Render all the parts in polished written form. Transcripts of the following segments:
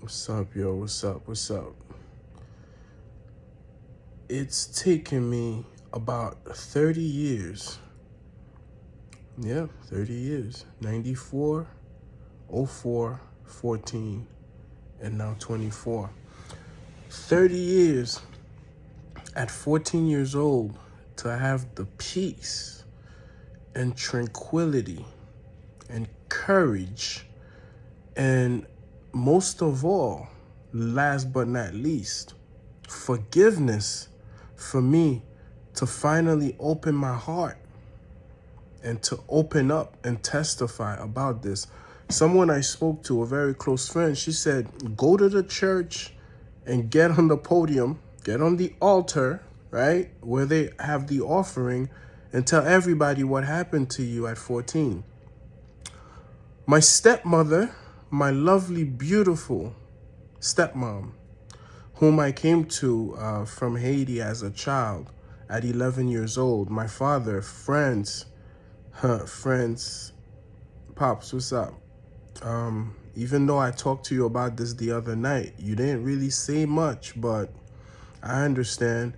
What's up, yo? What's up? What's up? It's taken me about 30 years. Yeah, 30 years. 94, '04, 14, and now 24. 30 years at 14 years old to have the peace and tranquility and courage and most of all, last but not least, forgiveness for me to finally open my heart and to open up and testify about this. Someone I spoke to, a very close friend, she said, go to the church and get on the podium, get on the altar, right, where they have the offering, and tell everybody what happened to you at 14. My stepmother, my lovely, beautiful stepmom, whom I came to from Haiti as a child at 11 years old. My father, friends, Pops, what's up? Even though I talked to you about this the other night, you didn't really say much, but I understand.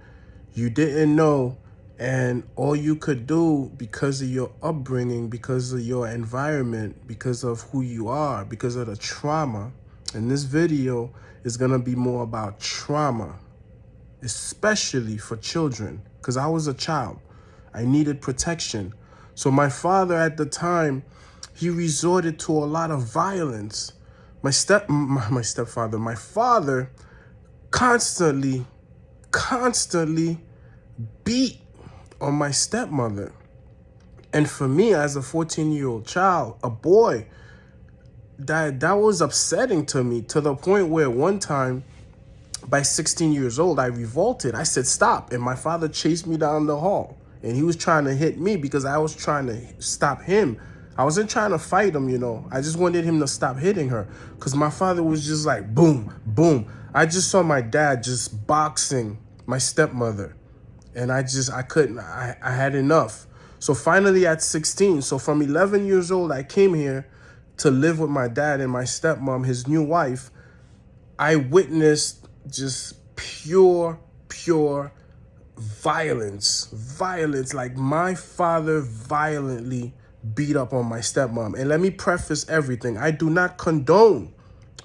You didn't know, and all you could do because of your upbringing, because of your environment, because of who you are, because of the trauma. And this video is going to be more about trauma, especially for children, because I was a child. I needed protection. So my father at the time, he resorted to a lot of violence. My father constantly beat on my stepmother. And for me as a 14-year-old child, a boy, that was upsetting to me, to the point where one time by 16 years old, I revolted. I said, stop. And my father chased me down the hall. And he was trying to hit me because I was trying to stop him. I wasn't trying to fight him, I just wanted him to stop hitting her. Because my father was just like, boom, boom. I just saw my dad just boxing my stepmother. And I couldn't. I had enough. So finally at 16, so from 11 years old, I came here to live with my dad and my stepmom, his new wife. I witnessed just pure violence. Like my father violently beat up on my stepmom. And let me preface everything. I do not condone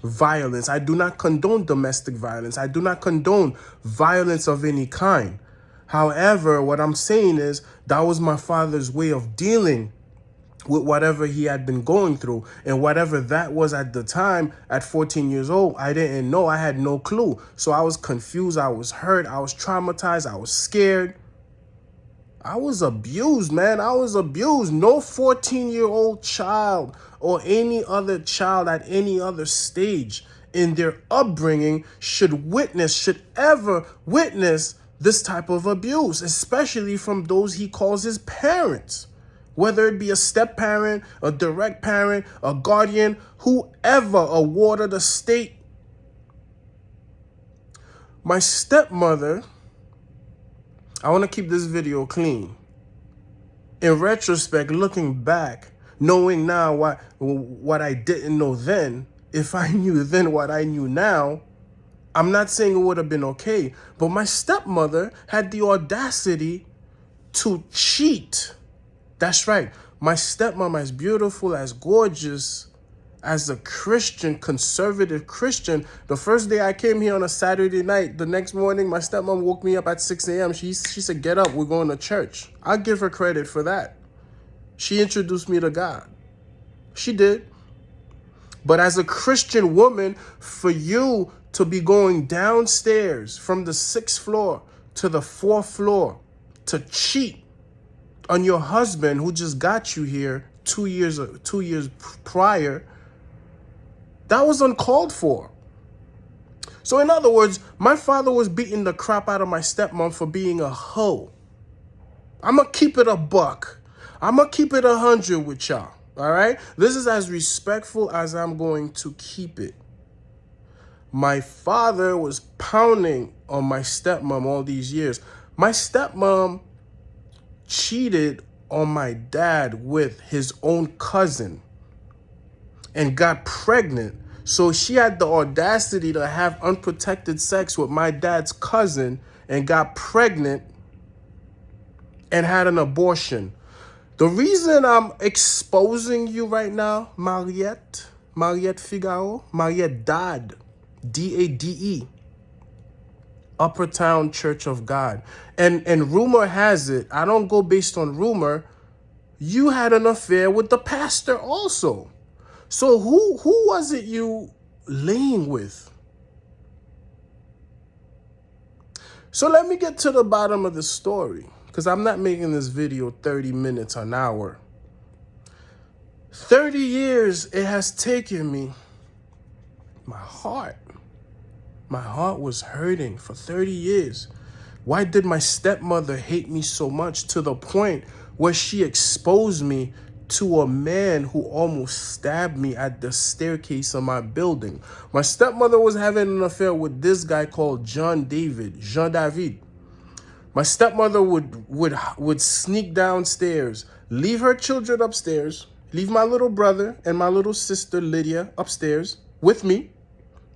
violence. I do not condone domestic violence. I do not condone violence of any kind. However, what I'm saying is that was my father's way of dealing with whatever he had been going through, and whatever that was at the time at 14 years old, I didn't know. I had no clue. So I was confused. I was hurt. I was traumatized. I was scared. I was abused, man. I was abused. No 14-year-old child or any other child at any other stage in their upbringing should ever witness this type of abuse, especially from those he calls his parents. Whether it be a step-parent, a direct parent, a guardian, whoever, a ward of the state. My stepmother, I want to keep this video clean. In retrospect, looking back, knowing now what I didn't know then, if I knew then what I knew now, I'm not saying it would have been okay, but my stepmother had the audacity to cheat. That's right. My stepmom, as beautiful, as gorgeous, as a Christian, conservative Christian, the first day I came here on a Saturday night, the next morning, my stepmom woke me up at 6 a.m. She said, get up, we're going to church. I'll give her credit for that. She introduced me to God. She did. But as a Christian woman, for you to be going downstairs from the 6th floor to the 4th floor to cheat on your husband who just got you here 2 years prior, that was uncalled for. So in other words, my father was beating the crap out of my stepmom for being a hoe. I'm going to keep it a buck. I'm going to keep it 100 with y'all. All right? This is as respectful as I'm going to keep it. My father was pounding on my stepmom all these years. My stepmom cheated on my dad with his own cousin and got pregnant. So she had the audacity to have unprotected sex with my dad's cousin and got pregnant and had an abortion. The reason I'm exposing you right now, Mariette Figaro, Mariette Dade, D-A-D-E, Upper Town Church of God. And rumor has it, I don't go based on rumor, you had an affair with the pastor also. So who was it you laying with? So let me get to the bottom of the story, because I'm not making this video 30 minutes, an hour. 30 years it has taken me. My heart was hurting for 30 years. Why did my stepmother hate me so much to the point where she exposed me to a man who almost stabbed me at the staircase of my building? My stepmother was having an affair with this guy called Jean David. My stepmother would sneak downstairs, leave her children upstairs, leave my little brother and my little sister Lydia upstairs with me.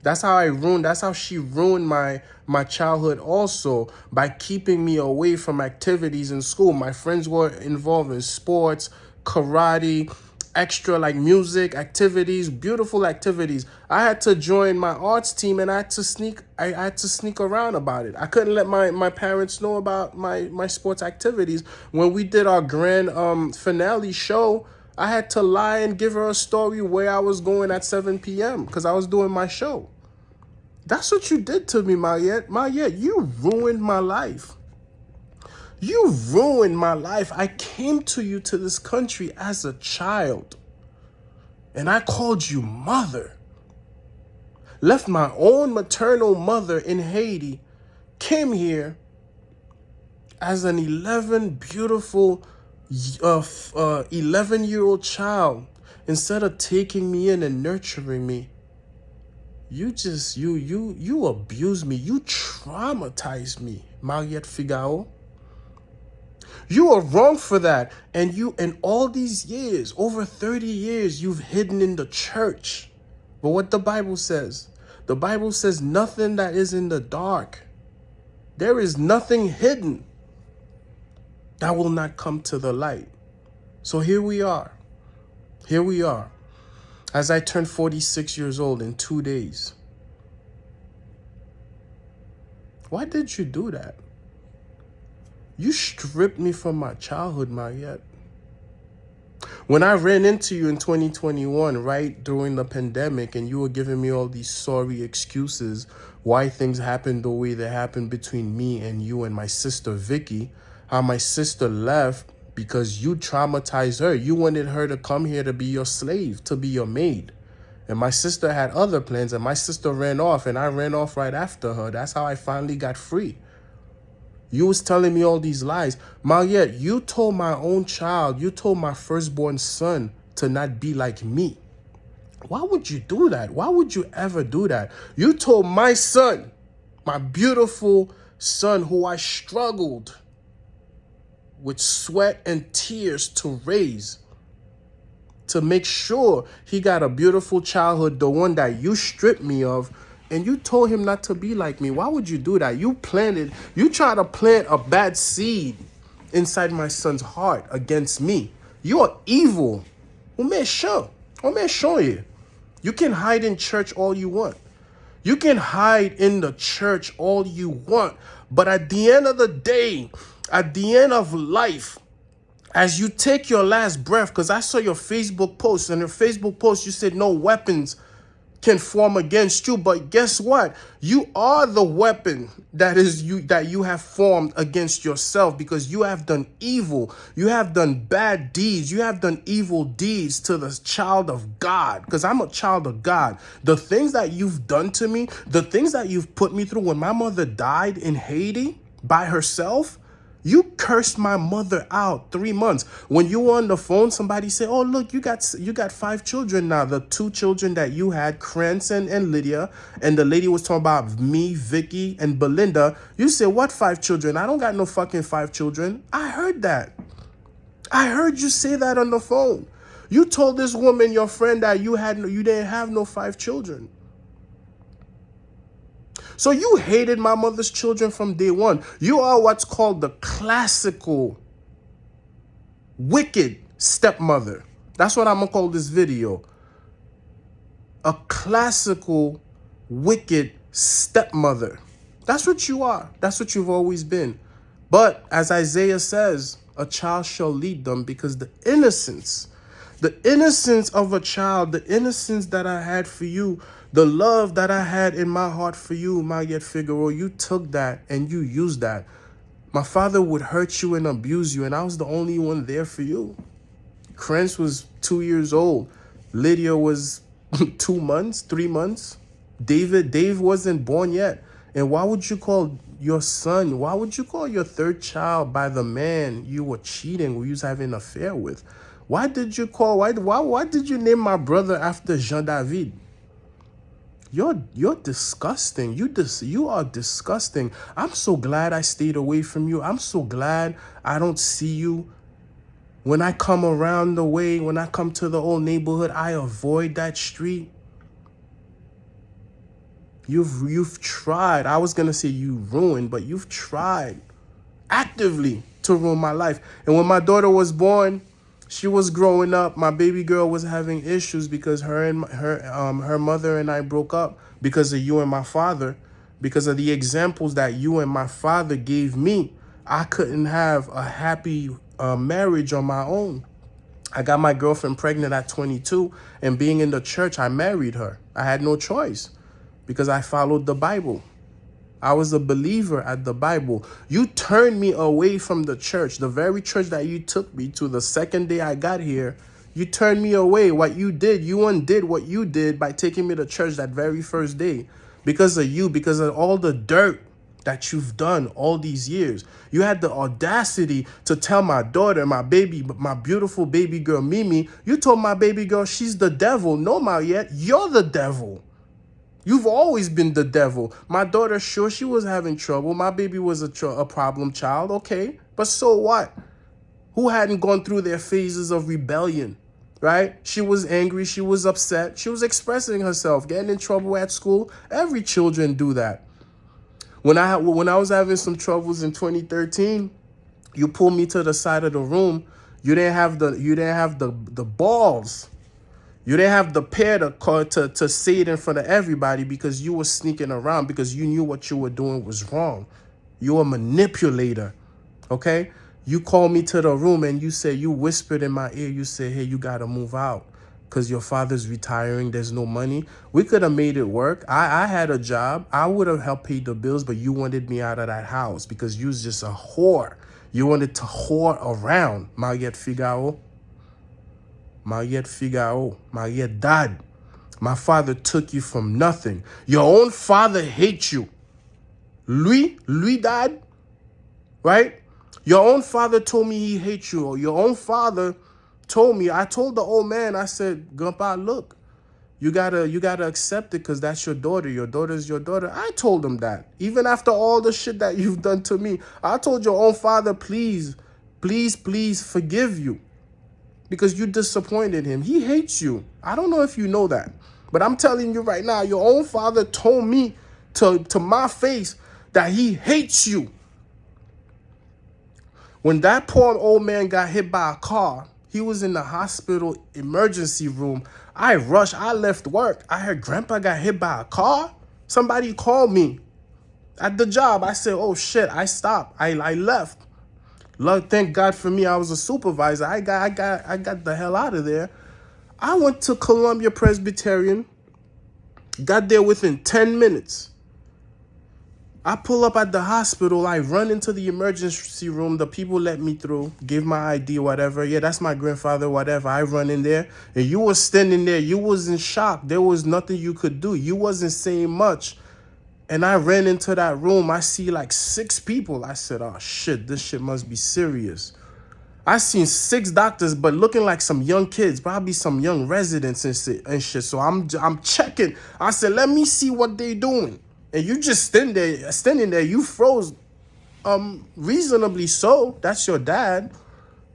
That's how she ruined my childhood also, by keeping me away from activities in school. My friends were involved in sports, karate, extra like music activities, beautiful activities. I had to join my arts team and I had to sneak around about it. I couldn't let my parents know about my sports activities. When we did our grand finale show, I had to lie and give her a story where I was going at 7 p.m. because I was doing my show. That's what you did to me, Mariette. Mariette, you ruined my life. You ruined my life. I came to you to this country as a child, and I called you mother. Left my own maternal mother in Haiti, came here as an 11-year-old child. Instead of taking me in and nurturing me, you abused me. You traumatized me, Mariette Figaro. You are wrong for that. And all these years, over 30 years, you've hidden in the church. But what the Bible says nothing that is in the dark. There is nothing hidden that will not come to the light. So here we are. As I turn 46 years old in 2 days. Why did you do that? You stripped me from my childhood, Mariette. When I ran into you in 2021, right during the pandemic, and you were giving me all these sorry excuses why things happened the way they happened between me and you and my sister Vicky, how my sister left because you traumatized her. You wanted her to come here to be your slave, to be your maid. And my sister had other plans, and my sister ran off, and I ran off right after her. That's how I finally got free. You was telling me all these lies. Mariette, you told my own child, you told my firstborn son to not be like me. Why would you do that? Why would you ever do that? You told my son, my beautiful son, who I struggled with sweat and tears to raise, to make sure he got a beautiful childhood, the one that you stripped me of, and you told him not to be like me. Why would you do that? You tried to plant a bad seed inside my son's heart against me. You are evil. You can hide in church all you want. You can hide in the church all you want. But at the end of the day, at the end of life, as you take your last breath, because I saw your Facebook post, and your Facebook post, you said no weapons can form against you. But guess what? You are the weapon that you have formed against yourself, because you have done evil. You have done bad deeds. You have done evil deeds to the child of God, because I'm a child of God. The things that you've done to me, the things that you've put me through. When my mother died in Haiti by herself, you cursed my mother out 3 months. When you were on the phone, somebody said, oh, look, you got 5 children now. The 2 children that you had, Cranston and Lydia, and the lady was talking about me, Vicky, and Belinda. You said, what 5 children? I don't got no fucking 5 children. I heard that. I heard you say that on the phone. You told this woman, your friend, that you didn't have no 5 children. So you hated my mother's children from day one. You are what's called the classical wicked stepmother. That's what I'm gonna call this video. A classical wicked stepmother. That's what you are. That's what you've always been. But as Isaiah says, a child shall lead them, because the innocence of a child, the innocence that I had for you, the love that I had in my heart for you, Mariette Figaro, you took that and you used that. My father would hurt you and abuse you, and I was the only one there for you. Krentz was 2 years old. Lydia was 2 months, 3 months. Dave wasn't born yet. And why would you call your son, why would you call your 3rd child by the man you were cheating, who you was having an affair with? Why did you name my brother after Jean David? You're disgusting. You are disgusting. I'm so glad I stayed away from you. I'm so glad I don't see you. When I come around the way, when I come to the old neighborhood, I avoid that street. You've tried. I was gonna say you ruined, but you've tried actively to ruin my life. And when my daughter was born, she was growing up. My baby girl was having issues because her mother and I broke up because of you and my father, because of the examples that you and my father gave me. I couldn't have a happy marriage on my own. I got my girlfriend pregnant at 22, and being in the church, I married her. I had no choice because I followed the Bible. I was a believer at the Bible. You turned me away from the church, the very church that you took me to the second day I got here. You turned me away. What you did, you undid what you did by taking me to church that very first day. Because of you, because of all the dirt that you've done all these years. You had the audacity to tell my daughter, my beautiful baby girl, Mimi, you told my baby girl she's the devil. No, Mariette, you're the devil. You've always been the devil. My daughter, sure, she was having trouble. My baby was a problem child, okay. But so what? Who hadn't gone through their phases of rebellion, right? She was angry. She was upset. She was expressing herself, getting in trouble at school. Every children do that. When I was having some troubles in 2013, you pulled me to the side of the room. You didn't have the balls. You didn't have the pair to say it in front of everybody because you were sneaking around, because you knew what you were doing was wrong. You're a manipulator, okay? You called me to the room and you whispered in my ear, you said, hey, you got to move out because your father's retiring. There's no money. We could have made it work. I had a job. I would have helped pay the bills, but you wanted me out of that house because you was just a whore. You wanted to whore around, Mariette Figaro. Mariette Figaro, Mariette Dad. My father took you from nothing. Your own father hates you. Lui Dad, right? Your own father told me he hates you. Or your own father told me, I told the old man, I said, Grandpa, look, you gotta accept it because that's your daughter. Your daughter's your daughter. I told him that. Even after all the shit that you've done to me, I told your own father, please forgive you. Because you disappointed him. He hates you. I don't know if you know that. But I'm telling you right now, your own father told me to my face that he hates you. When that poor old man got hit by a car, he was in the hospital emergency room. I rushed. I left work. I heard Grandpa got hit by a car. Somebody called me at the job. I said, oh, shit. I stopped. I left. Lord, thank God for me. I was a supervisor. I got the hell out of there. I went to Columbia Presbyterian. Got there within 10 minutes. I pull up at the hospital. I run into the emergency room. The people let me through. Give my ID, whatever. Yeah, that's my grandfather, whatever. I run in there. And you were standing there. You was in shock. There was nothing you could do. You wasn't saying much. And I ran into that room. I see like 6 people. I said, oh, shit, this shit must be serious. I seen 6 doctors, but looking like some young kids, probably some young residents and shit. So I'm checking. I said, let me see what they doing. And you just standing there. You froze reasonably so. That's your dad,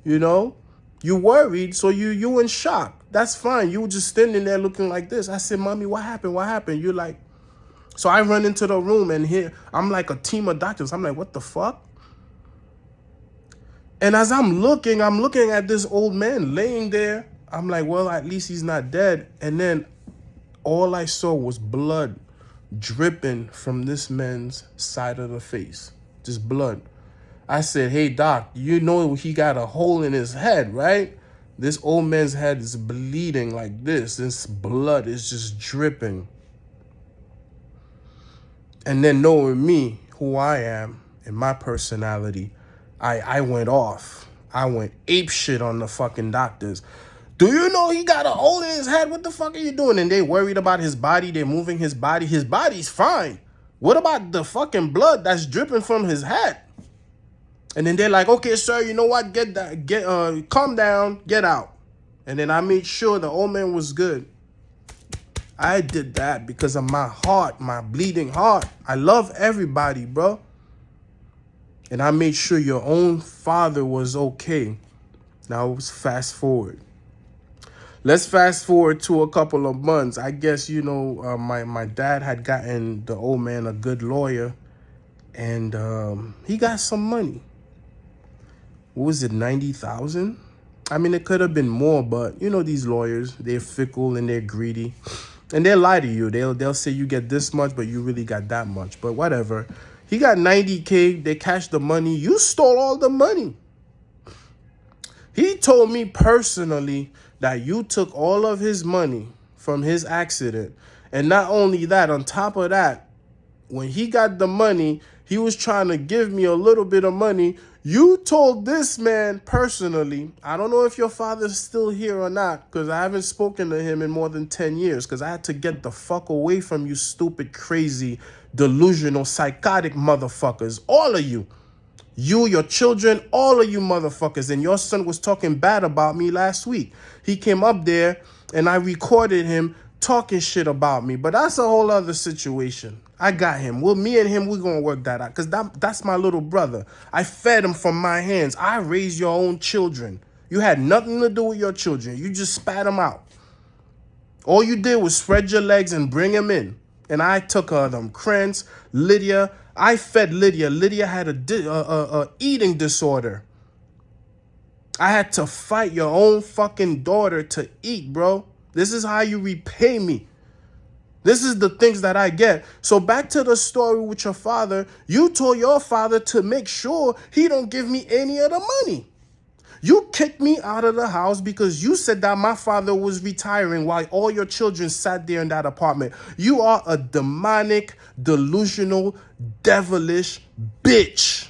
you know. You worried, so you in shock. That's fine. You were just standing there looking like this. I said, Mommy, what happened? What happened? You're like, so I run into the room and here, I'm like a team of doctors. I'm like, what the fuck? And as I'm looking at this old man laying there. I'm like, well, at least he's not dead. And then all I saw was blood dripping from this man's side of the face. Just blood. I said, hey, doc, you know he got a hole in his head, right? This old man's head is bleeding like this. This blood is just dripping. And then knowing me, who I am, and my personality, I went off. I went ape shit on the fucking doctors. Do you know he got a hole in his head? What the fuck are you doing? And they worried about his body. They're moving his body. His body's fine. What about the fucking blood that's dripping from his head? And then they're like, okay, sir, you know what? Calm down, get out. And then I made sure the old man was good. I did that because of my heart, my bleeding heart. I love everybody, bro. And I made sure your own father was okay. Now let's fast forward. Let's fast forward to a couple of months. I guess, you know, my dad had gotten the old man a good lawyer. And he got some money. What was it, 90,000? I mean, it could have been more, but you know these lawyers, they're fickle and they're greedy. And they'll lie to you. They'll say you get this much, but you really got that much. But whatever. He got 90K. They cashed the money. You stole all the money. He told me personally that you took all of his money from his accident. And not only that, on top of that, when he got the money, he was trying to give me a little bit of money. You told this man personally, I don't know if your father's still here or not, because I haven't spoken to him in more than 10 years, because I had to get the fuck away from you stupid, crazy, delusional, psychotic motherfuckers. All of you. You, your children, all of you motherfuckers. And your son was talking bad about me last week. He came up there and I recorded him talking shit about me. But that's a whole other situation. I got him. Well, me and him, we're going to work that out. Because that's my little brother. I fed him from my hands. I raised your own children. You had nothing to do with your children. You just spat them out. All you did was spread your legs and bring them in. And I took them. Krantz, Lydia. I fed Lydia. Lydia had a eating disorder. I had to fight your own fucking daughter to eat, bro. This is how you repay me. This is the things that I get. So back to the story with your father. You told your father to make sure he don't give me any of the money. You kicked me out of the house because you said that my father was retiring while all your children sat there in that apartment. You are a demonic, delusional, devilish bitch.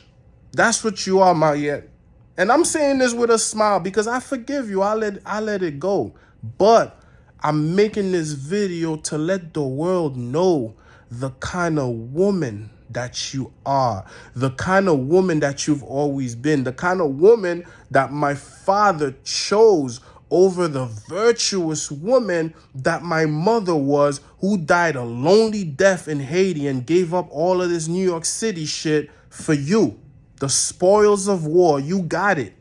That's what you are, Mariette. And I'm saying this with a smile because I forgive you. I let it go. But I'm making this video to let the world know the kind of woman that you are, the kind of woman that you've always been, the kind of woman that my father chose over the virtuous woman that my mother was, who died a lonely death in Haiti and gave up all of this New York City shit for you. The spoils of war, you got it.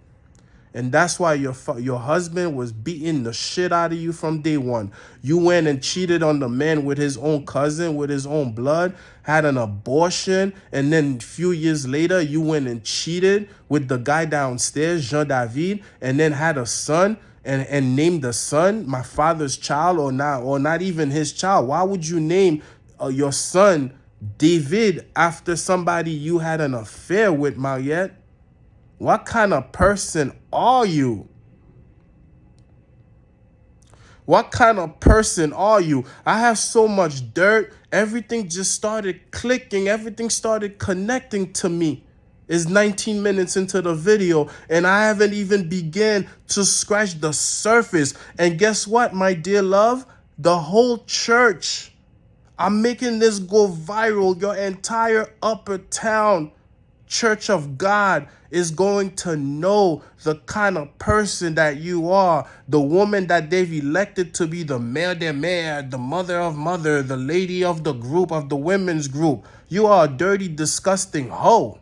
And that's why your husband was beating the shit out of you from day one. You went and cheated on the man with his own cousin, with his own blood, had an abortion, and then a few years later, you went and cheated with the guy downstairs, Jean-David, and then had a son and named the son my father's child or not even his child. Why would you name your son David after somebody you had an affair with, Mariette? What kind of person are you? What kind of person are you? I have so much dirt. Everything just started clicking. Everything started connecting to me. It's 19 minutes into the video and I haven't even begun to scratch the surface. And guess what, my dear love? The whole church. I'm making this go viral. Your entire upper town Church of God is going to know the kind of person that you are, the woman that they've elected to be the mère des mères, the mother of mother, the lady of the group, of the women's group. You are a dirty, disgusting hoe.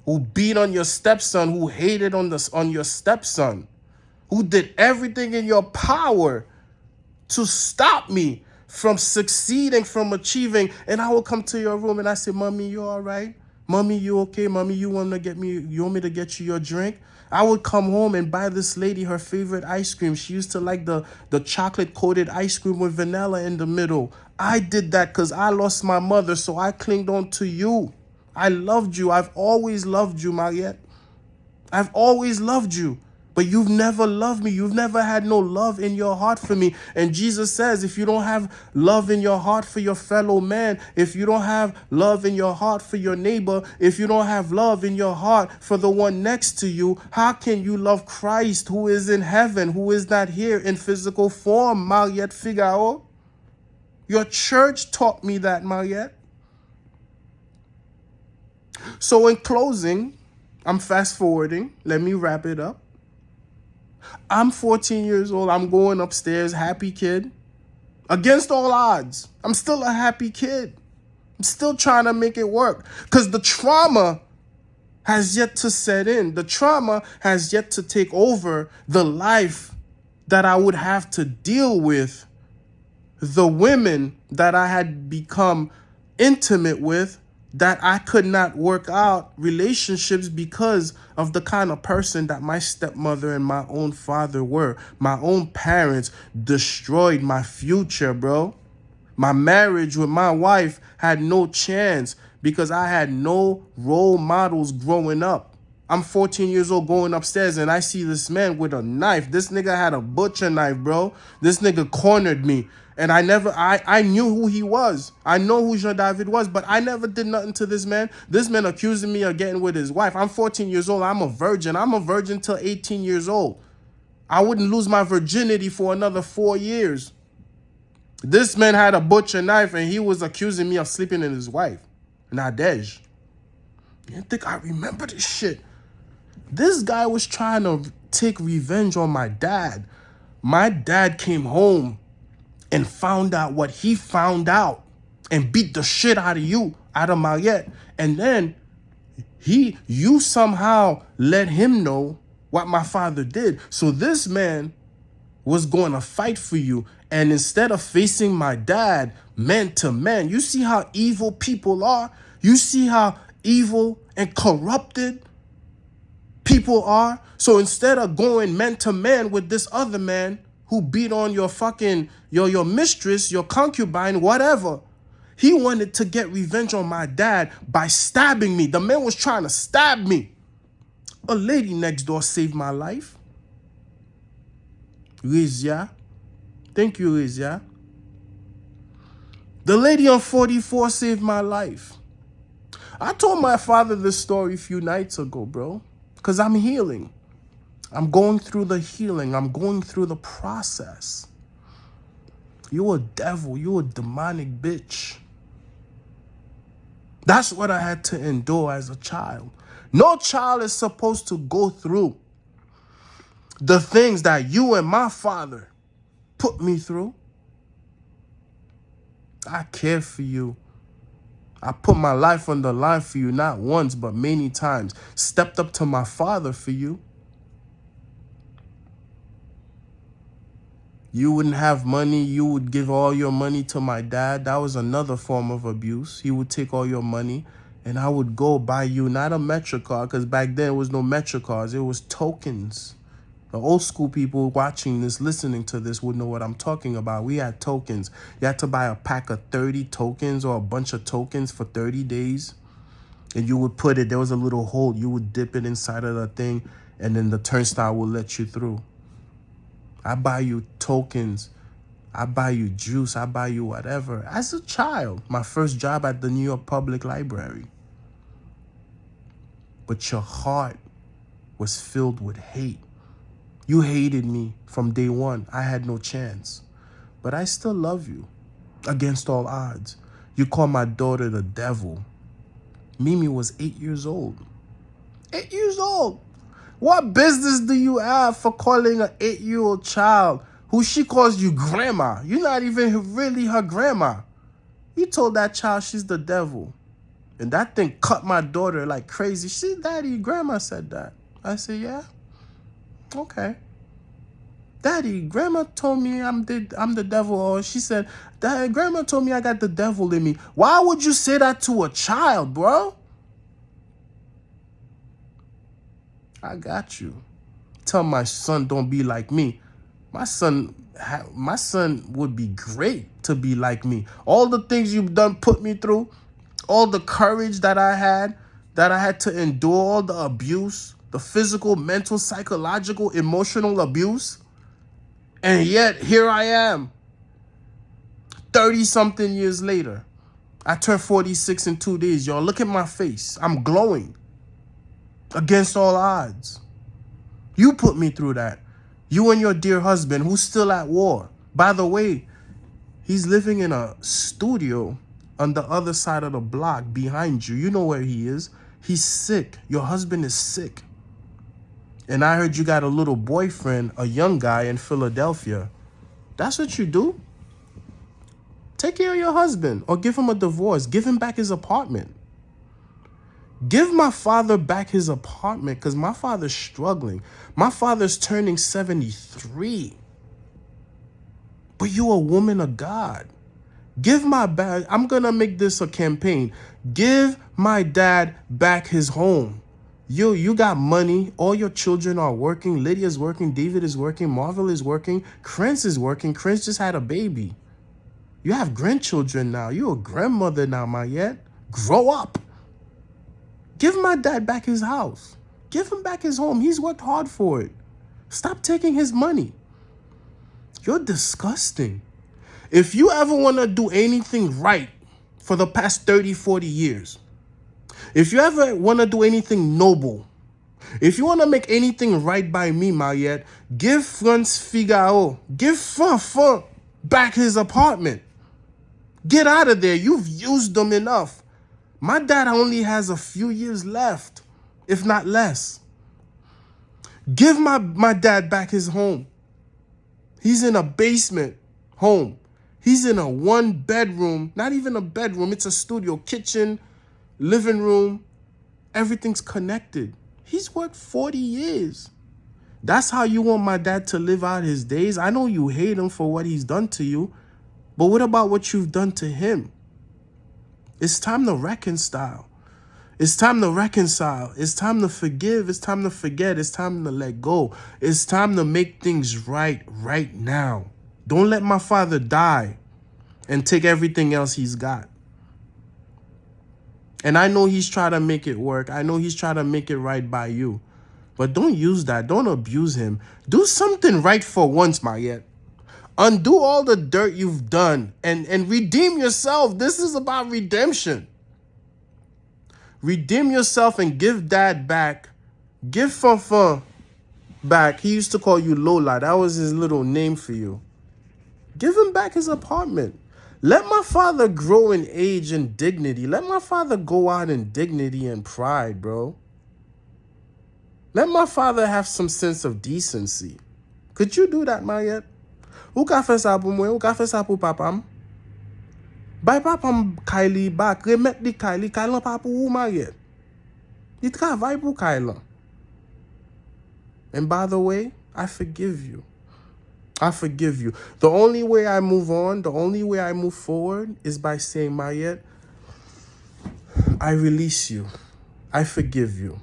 who beat on your stepson, who hated on your stepson, who did everything in your power to stop me from succeeding, from achieving. And I will come to your room and I say, Mommy, you all right? Mommy, you okay? Mommy, you want me to get you your drink? I would come home and buy this lady her favorite ice cream. She used to like the chocolate coated ice cream with vanilla in the middle. I did that because I lost my mother, so I clinged on to you. I loved you. I've always loved you, Mariette. I've always loved you. But you've never loved me. You've never had no love in your heart for me. And Jesus says, if you don't have love in your heart for your fellow man, if you don't have love in your heart for your neighbor, if you don't have love in your heart for the one next to you, how can you love Christ who is in heaven, who is not here in physical form, Mariette Figaro? Your church taught me that, Mariette. So in closing, I'm fast forwarding. Let me wrap it up. I'm 14 years old. I'm going upstairs, happy kid. Against all odds, I'm still a happy kid. I'm still trying to make it work because the trauma has yet to set in. The trauma has yet to take over the life that I would have to deal with. The women that I had become intimate with, that I could not work out relationships because of the kind of person that my stepmother and my own father were. My own parents destroyed my future, bro. My marriage with my wife had no chance because I had no role models growing up. I'm 14 years old going upstairs and I see this man with a knife. This nigga had a butcher knife, bro. This nigga cornered me. And I knew who he was. I know who Jean David was, but I never did nothing to this man. This man accusing me of getting with his wife. I'm 14 years old. I'm a virgin. I'm a virgin till 18 years old. I wouldn't lose my virginity for another 4 years. This man had a butcher knife and he was accusing me of sleeping in his wife. Nadej. You think I remember this shit? This guy was trying to take revenge on my dad. My dad came home and found out what he found out and beat the shit out of you, out of Mariette. And then you somehow let him know what my father did. So this man was going to fight for you. And instead of facing my dad man to man, you see how evil people are? You see how evil and corrupted people are? So instead of going man to man with this other man who beat on your fucking, your mistress, your concubine, whatever, he wanted to get revenge on my dad by stabbing me. The man was trying to stab me. A lady next door saved my life. Rizia. Thank you, Rizia. The lady on 44 saved my life. I told my father this story a few nights ago, bro, because I'm healing. I'm going through the healing. I'm going through the process. You a devil. You a demonic bitch. That's what I had to endure as a child. No child is supposed to go through the things that you and my father put me through. I care for you. I put my life on the line for you, not once, but many times. Stepped up to my father for you. You wouldn't have money. You would give all your money to my dad. That was another form of abuse. He would take all your money and I would go buy you, not a Metro card, because back then there was no Metro cards. It was tokens. The old school people watching this, listening to this would know what I'm talking about. We had tokens. You had to buy a pack of 30 tokens or a bunch of tokens for 30 days. And you would put it, there was a little hole. You would dip it inside of the thing and then the turnstile will let you through. I buy you tokens. I buy you juice. I buy you whatever. As a child, my first job at the New York Public Library. But your heart was filled with hate. You hated me from day one. I had no chance. But I still love you against all odds. You call my daughter the devil. Mimi was 8 years old. 8 years old. What business do you have for calling an 8-year-old child who she calls you grandma? You're not even really her grandma. You told that child she's the devil. And that thing cut my daughter like crazy. She said, Daddy, Grandma said that. I said, yeah, okay. Daddy, Grandma told me I'm the devil. Or she said, Daddy, Grandma told me I got the devil in me. Why would you say that to a child, bro? I got you. Tell my son don't be like me. My son would be great to be like me. All the things you've done put me through, all the courage that I had to endure, all the abuse, the physical, mental, psychological, emotional abuse. And yet here I am, 30-something years later. I turned 46 in 2 days, y'all. Look at my face. I'm glowing against all odds. You put me through that. You and your dear husband, who's still at war. By the way, he's living in a studio on the other side of the block behind you. You know where he is. He's sick. Your husband is sick. And I heard you got a little boyfriend, a young guy in Philadelphia. That's what you do? Take care of your husband or give him a divorce. Give him back his apartment. Give my father back his apartment because my father's struggling. My father's turning 73. But you a woman of God. Give my dad, I'm going to make this a campaign. Give my dad back his home. You got money. All your children are working. Lydia's working. David is working. Marvel is working. Krentz is working. Krentz just had a baby. You have grandchildren now. You're a grandmother now, Mariette. Grow up. Give my dad back his house. Give him back his home. He's worked hard for it. Stop taking his money. You're disgusting. If you ever want to do anything right for the past 30, 40 years, if you ever want to do anything noble, if you want to make anything right by me, Mariette, give Mariette Figaro, give Fun back his apartment. Get out of there. You've used them enough. My dad only has a few years left, if not less. Give my dad back his home. He's in a basement home. He's in a 1-bedroom, not even a bedroom. It's a studio, kitchen, living room. Everything's connected. He's worked 40 years. That's how you want my dad to live out his days? I know you hate him for what he's done to you, but what about what you've done to him? It's time to reconcile. It's time to reconcile. It's time to forgive. It's time to forget. It's time to let go. It's time to make things right now. Don't let my father die and take everything else he's got. And I know he's trying to make it work. I know he's trying to make it right by you. But don't use that. Don't abuse him. Do something right for once, Mariette. Undo all the dirt you've done and redeem yourself. This is about redemption. Redeem yourself and give dad back. Give Fun back. He used to call you Lola. That was his little name for you. Give him back his apartment. Let my father grow in age and dignity. Let my father go out in dignity and pride, bro. Let my father have some sense of decency. Could you do that, Mariette? Ou ka fè sa pou mwen? Ou ka fè sa pou papam? Bay papam Kylie back. Remet di Kylie. Kylie pa pou ou, Mariette? Di travay pou Kylie. And by the way, I forgive you. I forgive you. The only way I move on, the only way I move forward is by saying, Mariette, I release you. I forgive you.